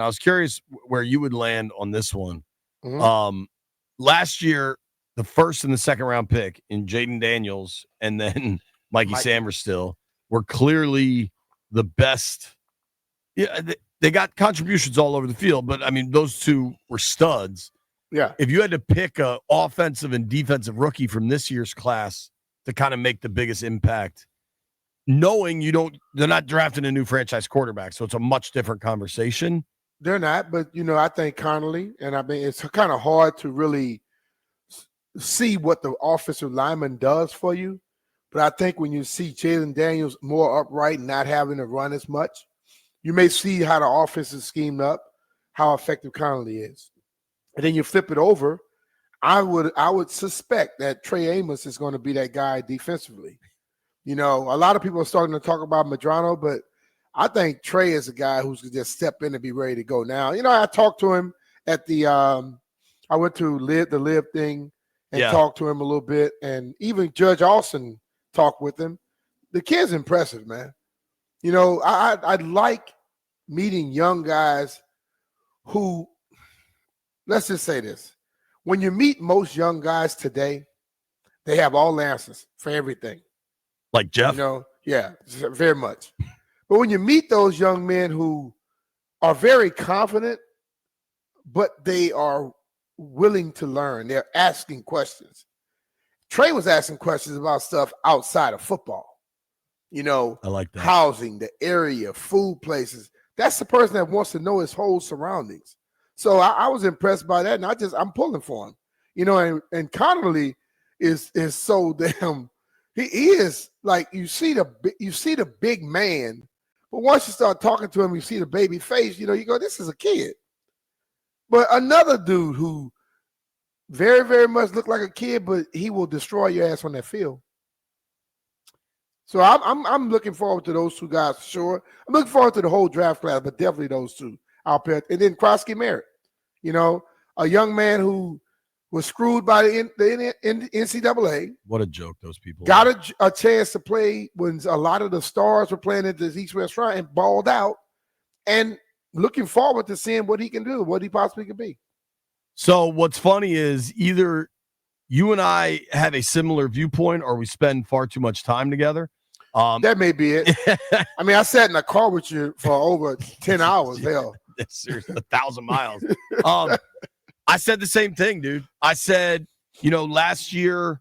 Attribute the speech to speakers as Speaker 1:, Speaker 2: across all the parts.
Speaker 1: I was curious where you would land on this one.
Speaker 2: Mm-hmm.
Speaker 1: Last year, the first and the second round pick in Jaden Daniels and then Mikey Samerstill were clearly the best. Yeah, they got contributions all over the field, but I mean, those two were studs.
Speaker 2: Yeah.
Speaker 1: If you had to pick a offensive and defensive rookie from this year's class to kind of make the biggest impact, knowing they're not drafting a new franchise quarterback, so it's a much different conversation.
Speaker 2: They're not, but I think Connolly, and I mean, it's kind of hard to really see what the offensive lineman does for you. But I think when you see Jalen Daniels more upright and not having to run as much, you may see how the offense is schemed up, how effective Connolly is. And then you flip it over. I would suspect that Trey Amos is going to be that guy defensively. A lot of people are starting to talk about Medrano, but I think Trey is a guy who's going to just step in and be ready to go now. I talked to him at the I went to the live thing and talked to him a little bit, and even Judge Austin talked with him. The kid's impressive, man. I like meeting young guys who, let's just say this. When you meet most young guys today, they have all the answers for everything.
Speaker 1: Like Jeff?
Speaker 2: Yeah, very much. But when you meet those young men who are very confident, but they are willing to learn, they're asking questions. Trey was asking questions about stuff outside of football.
Speaker 1: I like that.
Speaker 2: Housing, the area, food places. That's the person that wants to know his whole surroundings. So I was impressed by that, and I'm pulling for him. And Connolly is so damn. He is like you see the big man, but once you start talking to him, you see the baby face. You go, this is a kid. But another dude who very, very much looked like a kid, but he will destroy your ass on that field. So I'm looking forward to those two guys for sure. I'm looking forward to the whole draft class, but definitely those two out there. And then Krosky Merritt, a young man who was screwed by the NCAA.
Speaker 1: What a joke those people
Speaker 2: got a chance to play when a lot of the stars were playing at the East-West Shrine and balled out. And looking forward to seeing what he can do, what he possibly can be.
Speaker 1: So what's funny is either you and I have a similar viewpoint or we spend far too much time together.
Speaker 2: That may be it. I mean, I sat in a car with you for over 10 hours. Hell.
Speaker 1: Seriously, 1,000 miles. I said the same thing, dude. I said, last year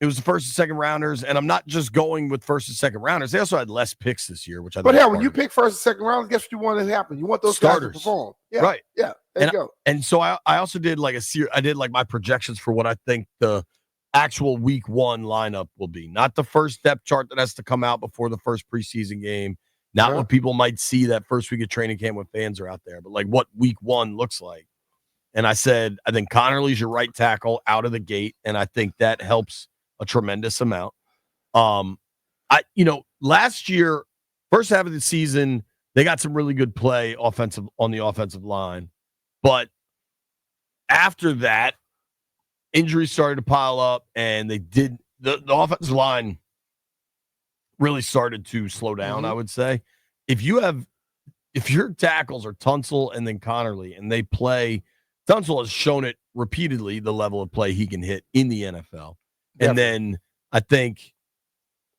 Speaker 1: it was the first and second rounders, and I'm not just going with first and second rounders. They also had less picks this year, which I.
Speaker 2: But hell, when you pick first and second rounds, guess what you want to happen? You want those starters guys to perform,
Speaker 1: right?
Speaker 2: Yeah, there you go.
Speaker 1: And so I also did I did my projections for what I think the actual week one lineup will be. Not the first depth chart that has to come out before the first preseason game. Not what people might see that first week of training camp when fans are out there, but like what week one looks like. And I said, I think Connerly's your right tackle out of the gate, and I think that helps a tremendous amount. Last year, first half of the season, they got some really good play on the offensive line. But after that, injuries started to pile up, and the offensive line really started to slow down, I would say. If your tackles are Tunsil and then Connerly, and they play, Tunsil has shown it repeatedly, the level of play he can hit in the NFL. Definitely. And then I think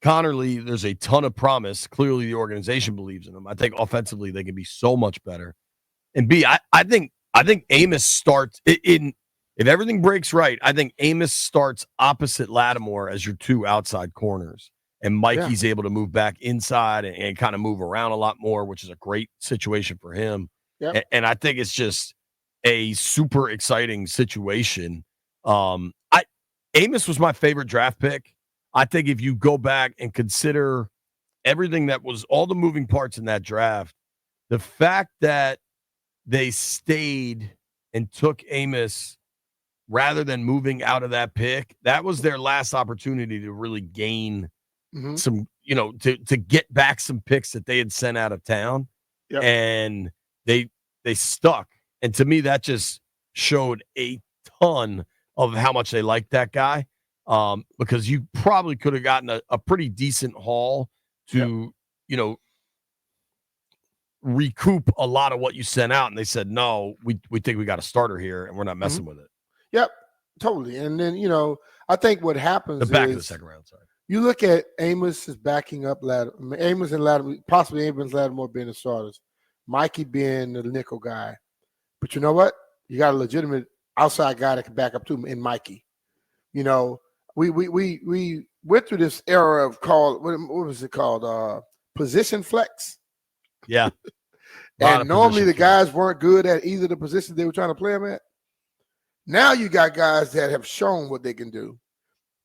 Speaker 1: Connerly, there's a ton of promise. Clearly, the organization believes in him. I think offensively they can be so much better. And B, I think Amos starts in if everything breaks right. I think Amos starts opposite Lattimore as your two outside corners, and Mikey's able to move back inside and kind of move around a lot more, which is a great situation for him. Yep. And I think it's just a super exciting situation. Amos was my favorite draft pick. I think if you go back and consider everything that was all the moving parts in that draft, the fact that they stayed and took Amos rather than moving out of that pick, that was their last opportunity to really gain some, to get back some picks that they had sent out of town. Yep. And they stuck. And to me, that just showed a ton of how much they liked that guy. Because you probably could have gotten a pretty decent haul to, recoup a lot of what you sent out. And they said, no, we think we got a starter here and we're not messing with it.
Speaker 2: Yep, totally. And then, I think what happens
Speaker 1: The back
Speaker 2: is
Speaker 1: of the second round, sorry.
Speaker 2: You look at Amos is backing up Lattimore. Amos and Lattimore, possibly Amos and Lattimore being the starters. Mikey being the nickel guy. But you know what? You got a legitimate outside guy that can back up too in Mikey. We went through this era of what was it called? Position flex.
Speaker 1: Yeah.
Speaker 2: And normally the guys weren't good at either the positions they were trying to play them at. Now you got guys that have shown what they can do.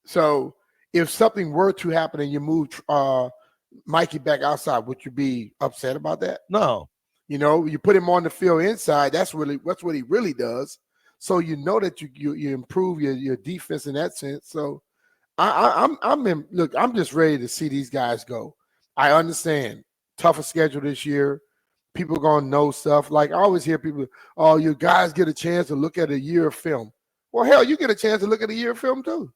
Speaker 2: So if something were to happen and you move Mikey back outside, would you be upset about that?
Speaker 1: No.
Speaker 2: You put him on the field inside. That's what he really does. So that you improve your defense in that sense. So I'm just ready to see these guys go. I understand tougher schedule this year. People are gonna know stuff. Like I always hear people, oh, you guys get a chance to look at a year of film. Well, hell, you get a chance to look at a year of film too.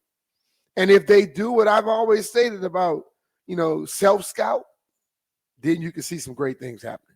Speaker 2: And if they do what I've always stated about, self-scout, then you can see some great things happening.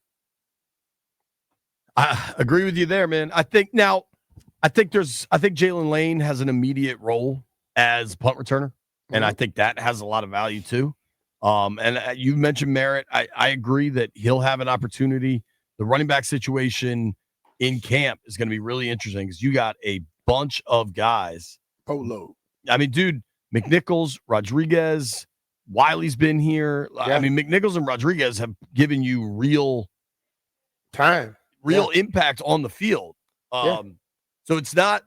Speaker 1: I agree with you there, man. I think Jalen Lane has an immediate role as punt returner, and I think that has a lot of value too. And you mentioned Merritt. I agree that he'll have an opportunity. The running back situation in camp is going to be really interesting because you got a bunch of guys.
Speaker 2: Polo.
Speaker 1: I mean, dude, McNichols, Rodriguez, Wiley's been here. Yeah. I mean, McNichols and Rodriguez have given you real
Speaker 2: time,
Speaker 1: impact on the field. So it's not.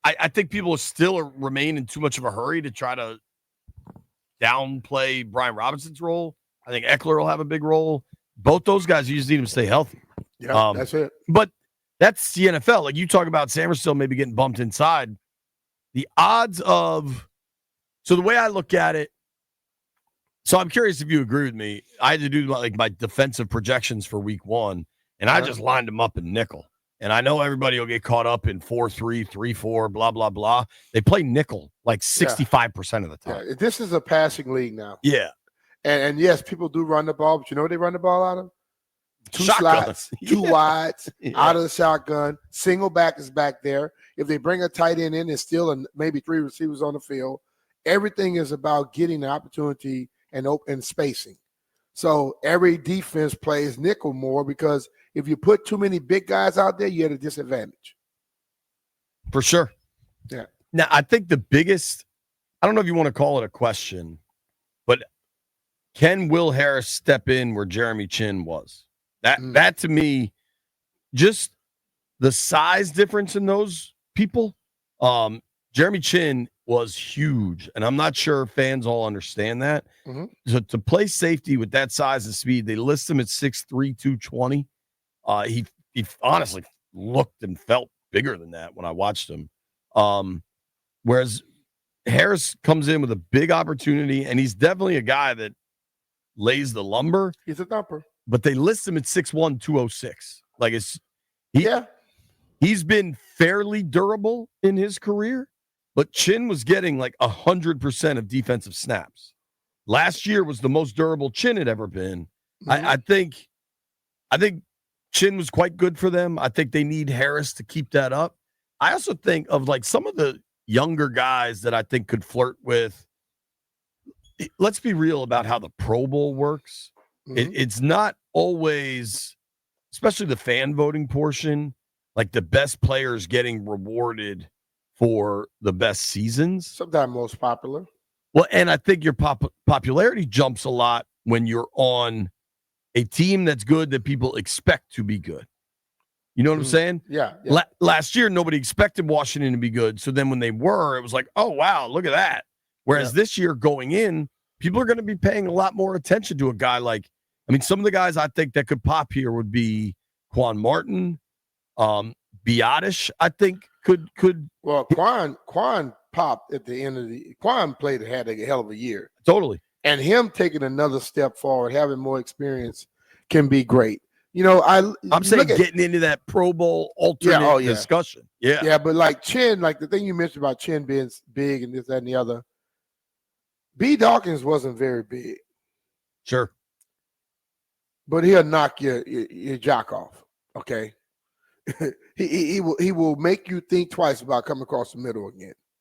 Speaker 1: I think people still remain in too much of a hurry to try to downplay Brian Robinson's role. I think Eckler will have a big role. Both those guys, you just need them to stay healthy.
Speaker 2: Yeah, that's it.
Speaker 1: But that's the NFL. Like you talk about Samerstill maybe getting bumped inside. The odds of – so the way I look at it – so I'm curious if you agree with me. I had to do my defensive projections for week 1, and I just lined them up in nickel. And I know everybody will get caught up in 4-3, 3-4, blah, blah, blah. They play nickel 65% of the time.
Speaker 2: Yeah. This is a passing league now.
Speaker 1: Yeah.
Speaker 2: And yes, people do run the ball, but you know what they run the ball out of? 2
Speaker 1: shotguns.
Speaker 2: Slots, 2 wides, out of the shotgun. Single back is back there. If they bring a tight end in, there's still maybe 3 receivers on the field. Everything is about getting the opportunity and spacing. So every defense plays nickel more because if you put too many big guys out there, you're at a disadvantage.
Speaker 1: For sure.
Speaker 2: Yeah.
Speaker 1: Now, I think the biggest, I don't know if you want to call it a question, but can Will Harris step in where Jeremy Chin was? That to me, just the size difference in those people. Jeremy Chin was huge, and I'm not sure fans all understand that. Mm-hmm. So to play safety with that size and speed, they list him at 6'3", 220. He honestly looked and felt bigger than that when I watched him. Whereas Harris comes in with a big opportunity, and he's definitely a guy that lays the lumber.
Speaker 2: He's a thumper.
Speaker 1: But they list him at 6'1", 206. He's been fairly durable in his career, but Chin was getting 100% of defensive snaps. Last year was the most durable Chin had ever been. Mm-hmm. I think Chin was quite good for them. I think they need Harris to keep that up. I also think of some of the younger guys that I think could flirt with. Let's be real about how the Pro Bowl works. Mm-hmm. It's not always, especially the fan voting portion, the best players getting rewarded for the best seasons.
Speaker 2: Sometimes most popular.
Speaker 1: Well, and I think your popularity jumps a lot when you're on a team that's good that people expect to be good. You know what I'm saying?
Speaker 2: Yeah.
Speaker 1: Last year, nobody expected Washington to be good. So then when they were, it was oh, wow, look at that. Whereas this year going in, people are going to be paying a lot more attention to a guy some of the guys I think that could pop here would be Quan Martin, Biotish, I think could.
Speaker 2: Well, Quan popped at the end of Quan had a hell of a year.
Speaker 1: Totally.
Speaker 2: And him taking another step forward, having more experience can be great. I'm
Speaker 1: saying getting into that Pro Bowl alternate discussion. Yeah.
Speaker 2: Yeah, but Chin, the thing you mentioned about Chin being big and this, that, and the other, B. Dawkins wasn't very big.
Speaker 1: Sure.
Speaker 2: but he'll knock your jock off. Okay, he will make you think twice about coming across the middle again.